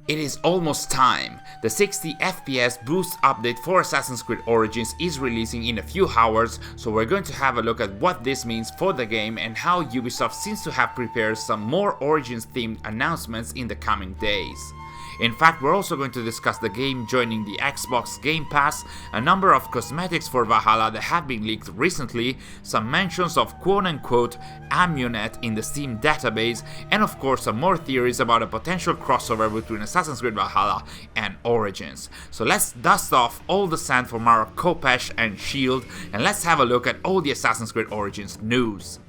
It is almost time! The 60 FPS Boost update for Assassin's Creed Origins is releasing in a few hours, so we're going to have a look at what this means for the game and how Ubisoft seems to have prepared some more Origins themed announcements in the coming days. In fact, we're also going to discuss the game joining the Xbox Game Pass, a number of cosmetics for Valhalla that have been leaked recently, some mentions of quote-unquote Amunet in the Steam database, and of course some more theories about a potential crossover between Assassin's Creed Valhalla and Origins. So let's dust off all the sand from our Khopesh and Shield, and let's have a look at all the Assassin's Creed Origins news.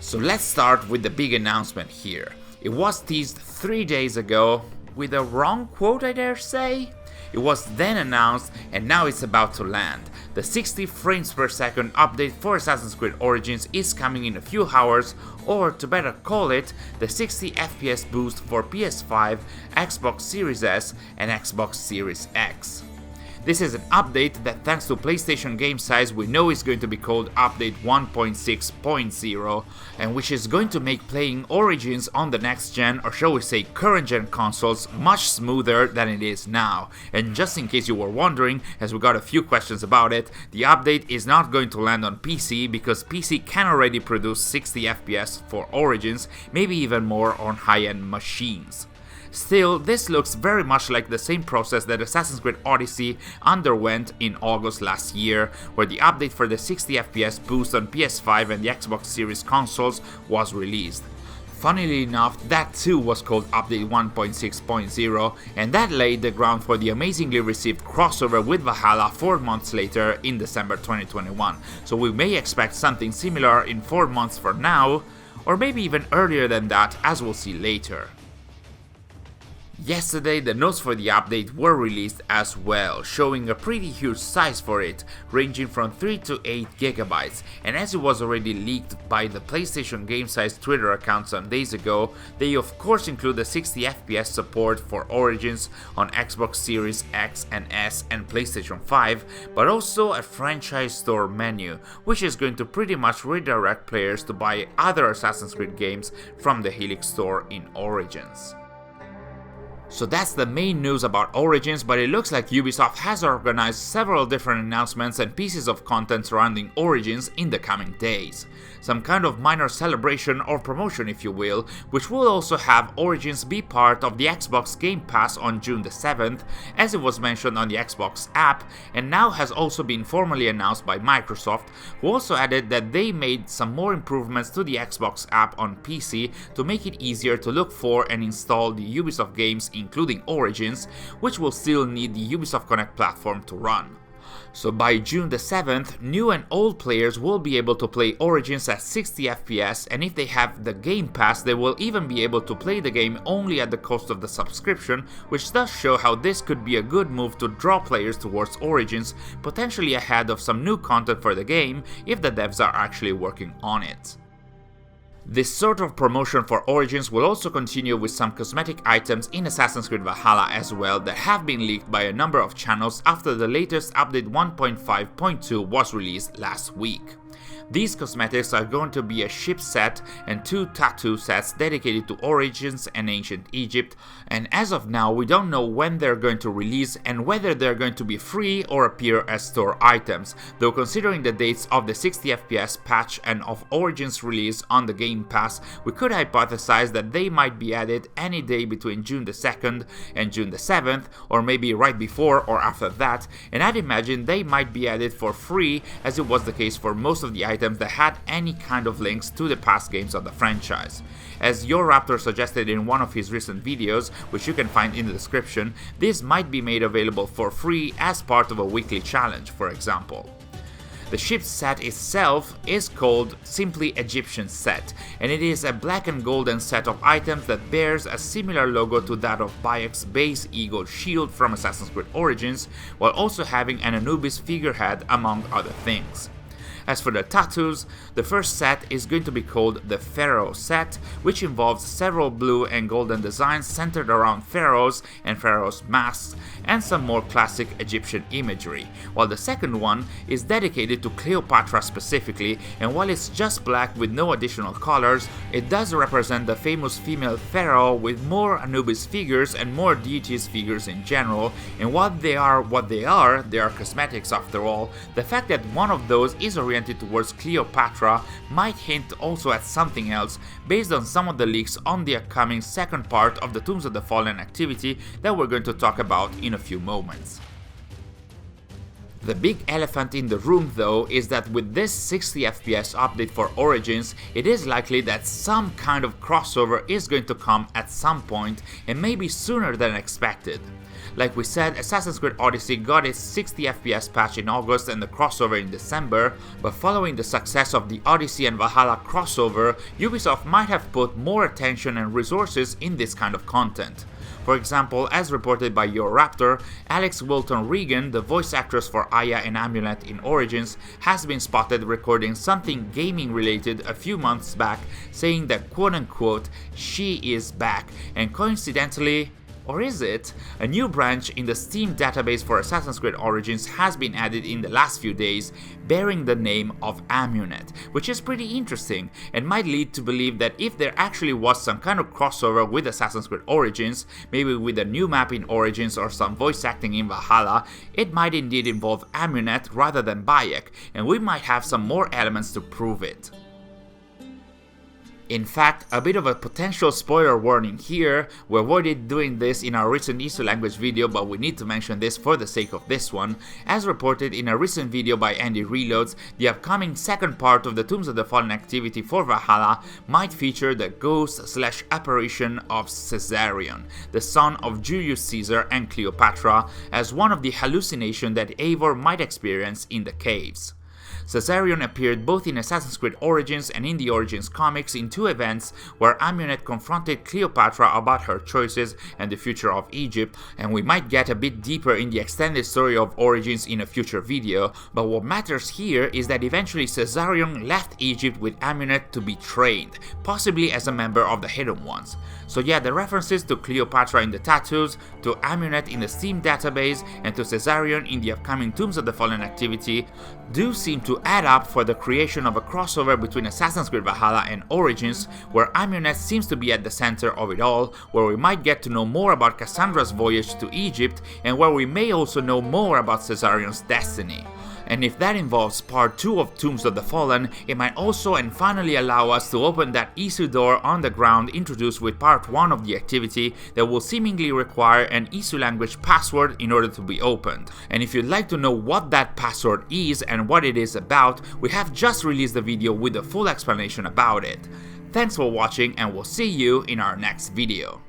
So let's start with the big announcement here. It was teased 3 days ago, with a wrong quote I dare say? It was then announced and now it's about to land. The 60 frames per second update for Assassin's Creed Origins is coming in a few hours, or to better call it, the 60 FPS boost for PS5, Xbox Series S and Xbox Series X. This is an update that, thanks to PlayStation game size, we know is going to be called Update 1.6.0, and which is going to make playing Origins on the next gen, or shall we say current gen consoles, much smoother than it is now. And just in case you were wondering, as we got a few questions about it, the update is not going to land on PC because PC can already produce 60 FPS for Origins, maybe even more on high-end machines. Still, this looks very much like the same process that Assassin's Creed Odyssey underwent in August last year, where the update for the 60 FPS boost on PS5 and the Xbox Series consoles was released. Funnily enough, that too was called Update 1.6.0, and that laid the ground for the amazingly received crossover with Valhalla 4 months later in December 2021, so we may expect something similar in 4 months from now, or maybe even earlier than that, as we'll see later. Yesterday, the notes for the update were released as well, showing a pretty huge size for it, ranging from 3 to 8 GB, and as it was already leaked by the PlayStation Game Size Twitter account some days ago, they of course include the 60 FPS support for Origins on Xbox Series X and S and PlayStation 5, but also a franchise store menu, which is going to pretty much redirect players to buy other Assassin's Creed games from the Helix store in Origins. So that's the main news about Origins, but it looks like Ubisoft has organized several different announcements and pieces of content surrounding Origins in the coming days. Some kind of minor celebration or promotion, if you will, which will also have Origins be part of the Xbox Game Pass on June the 7th, as it was mentioned on the Xbox app, and now has also been formally announced by Microsoft, who also added that they made some more improvements to the Xbox app on PC to make it easier to look for and install the Ubisoft games including Origins, which will still need the Ubisoft Connect platform to run. So by June the 7th, new and old players will be able to play Origins at 60 FPS, and if they have the Game Pass, they will even be able to play the game only at the cost of the subscription, which does show how this could be a good move to draw players towards Origins, potentially ahead of some new content for the game if the devs are actually working on it. This sort of promotion for Origins will also continue with some cosmetic items in Assassin's Creed Valhalla as well that have been leaked by a number of channels after the latest update 1.5.2 was released last week. These cosmetics are going to be a ship set and 2 tattoo sets dedicated to Origins and Ancient Egypt, and as of now we don't know when they're going to release and whether they're going to be free or appear as store items, though considering the dates of the 60 FPS patch and of Origins release on the Game Pass, we could hypothesize that they might be added any day between June the 2nd and June the 7th, or maybe right before or after that, and I'd imagine they might be added for free, as it was the case for most of the items that had any kind of links to the past games of the franchise. As YourRaptor suggested in one of his recent videos, which you can find in the description, this might be made available for free as part of a weekly challenge, for example. The ship set itself is called simply Egyptian Set, and it is a black and golden set of items that bears a similar logo to that of Bayek's base eagle shield from Assassin's Creed Origins, while also having an Anubis figurehead among other things. As for the tattoos, the first set is going to be called the Pharaoh set, which involves several blue and golden designs centered around pharaohs and pharaohs' masks, and some more classic Egyptian imagery, while the second one is dedicated to Cleopatra specifically, and while it's just black with no additional colors, it does represent the famous female pharaoh with more Anubis figures and more deities figures in general, and while they are what they are cosmetics after all. The fact that one of those is oriented towards Cleopatra might hint also at something else, based on some of the leaks on the upcoming second part of the Tombs of the Fallen activity that we're going to talk about in a few moments. The big elephant in the room though is that with this 60 FPS update for Origins, it is likely that some kind of crossover is going to come at some point, and maybe sooner than expected. Like we said, Assassin's Creed Odyssey got its 60 FPS patch in August and the crossover in December, but following the success of the Odyssey and Valhalla crossover, Ubisoft might have put more attention and resources in this kind of content. For example, as reported by Raptor, Alex Wilton Regan, the voice actress for Aya and Amunet in Origins, has been spotted recording something gaming related a few months back, saying that quote-unquote, she is back, and coincidentally, or is it? A new branch in the Steam database for Assassin's Creed Origins has been added in the last few days, bearing the name of Amunet, which is pretty interesting and might lead to believe that if there actually was some kind of crossover with Assassin's Creed Origins, maybe with a new map in Origins or some voice acting in Valhalla, it might indeed involve Amunet rather than Bayek, and we might have some more elements to prove it. In fact, a bit of a potential spoiler warning here. We avoided doing this in our recent ESO language video, but we need to mention this for the sake of this one. As reported in a recent video by Andy Reloads, the upcoming second part of the Tombs of the Fallen activity for Valhalla might feature the ghost/apparition of Caesarion, the son of Julius Caesar and Cleopatra, as one of the hallucinations that Eivor might experience in the caves. Caesarion appeared both in Assassin's Creed Origins and in the Origins comics in two events where Amunet confronted Cleopatra about her choices and the future of Egypt, and we might get a bit deeper in the extended story of Origins in a future video, but what matters here is that eventually Caesarion left Egypt with Amunet to be trained, possibly as a member of the Hidden Ones. So yeah, the references to Cleopatra in the tattoos, to Amunet in the Steam database, and to Caesarion in the upcoming Tombs of the Fallen activity do seem to add up for the creation of a crossover between Assassin's Creed Valhalla and Origins, where Amunet seems to be at the center of it all, where we might get to know more about Cassandra's voyage to Egypt, and where we may also know more about Caesarion's destiny. And if that involves part 2 of Tombs of the Fallen, it might also and finally allow us to open that Isu door on the ground introduced with part 1 of the activity that will seemingly require an Isu language password in order to be opened. And if you'd like to know what that password is and what it is about, we have just released a video with a full explanation about it. Thanks for watching, and we'll see you in our next video.